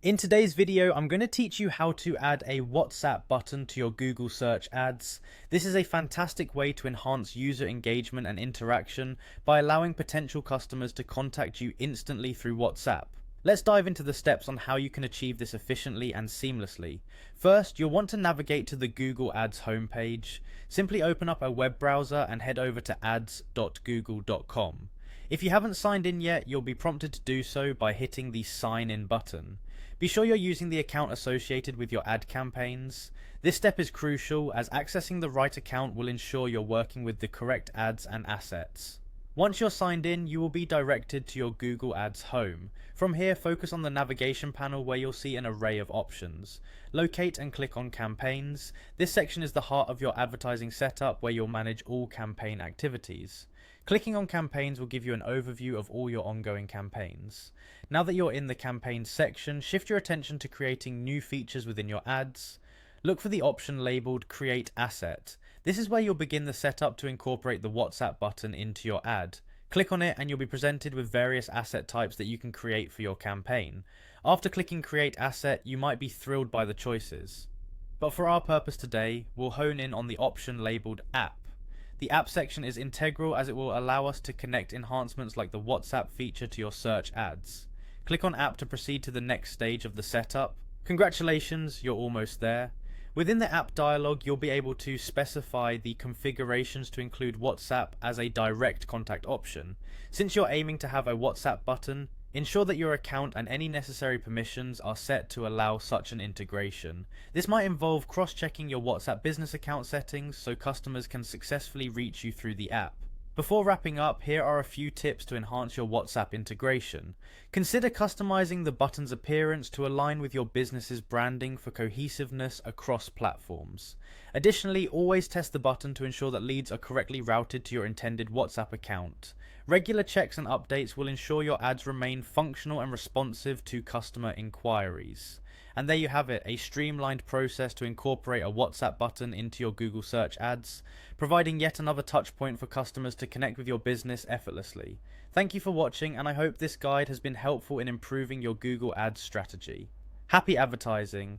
In today's video, I'm going to teach you how to add a WhatsApp button to your Google search ads. This is a fantastic way to enhance user engagement and interaction by allowing potential customers to contact you instantly through WhatsApp. Let's dive into the steps on how you can achieve this efficiently and seamlessly. First, you'll want to navigate to the Google Ads homepage. Simply open up a web browser and head over to ads.google.com. If you haven't signed in yet, you'll be prompted to do so by hitting the sign in button. Be sure you're using the account associated with your ad campaigns. This step is crucial as accessing the right account will ensure you're working with the correct ads and assets. Once you're signed in, you will be directed to your Google Ads home. From here, focus on the navigation panel where you'll see an array of options. Locate and click on Campaigns. This section is the heart of your advertising setup where you'll manage all campaign activities. Clicking on Campaigns will give you an overview of all your ongoing campaigns. Now that you're in the Campaigns section, shift your attention to creating new features within your ads. Look for the option labeled Create Asset. This is where you'll begin the setup to incorporate the WhatsApp button into your ad. Click on it and you'll be presented with various asset types that you can create for your campaign. After clicking Create Asset, you might be thrilled by the choices. But for our purpose today, we'll hone in on the option labeled App. The app section is integral as it will allow us to connect enhancements like the WhatsApp feature to your search ads. Click on App to proceed to the next stage of the setup. Congratulations, you're almost there. Within the app dialog, you'll be able to specify the configurations to include WhatsApp as a direct contact option. Since you're aiming to have a WhatsApp button, ensure that your account and any necessary permissions are set to allow such an integration. This might involve cross-checking your WhatsApp business account settings so customers can successfully reach you through the app. Before wrapping up, here are a few tips to enhance your WhatsApp integration. Consider customizing the button's appearance to align with your business's branding for cohesiveness across platforms. Additionally, always test the button to ensure that leads are correctly routed to your intended WhatsApp account. Regular checks and updates will ensure your ads remain functional and responsive to customer inquiries. And there you have it, a streamlined process to incorporate a WhatsApp button into your Google search ads, providing yet another touch point for customers to connect with your business effortlessly. Thank you for watching, and I hope this guide has been helpful in improving your Google Ads strategy. Happy advertising!